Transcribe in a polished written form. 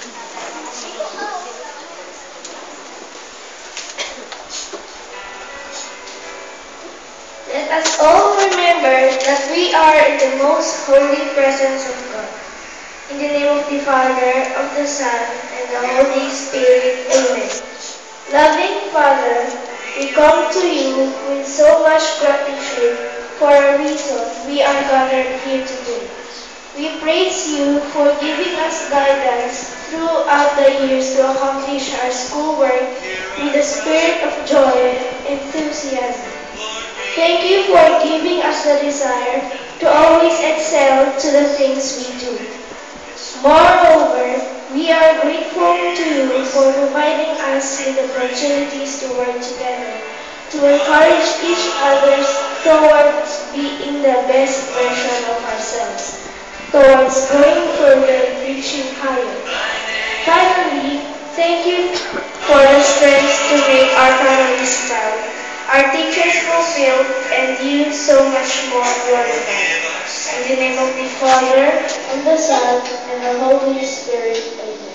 Let us all remember that we are in the most holy presence of God. In the name of the Father, of the Son, and the Holy Spirit. Amen. Loving Father, we come to you with so much gratitude for a reason we are gathered here today. We praise you for giving us guidance throughout the years to accomplish our schoolwork with a spirit of joy and enthusiasm. Thank you for giving us the desire to always excel to the things we do. Moreover, we are grateful to you for providing us with opportunities to work together, to encourage each other towards being the best version of ourselves, towards going further, reaching higher. Finally, thank you for the strength to make our families proud, our teachers fulfilled, and you so much more glorified. In the name of the Father, and the Son, and the Holy Spirit. Amen.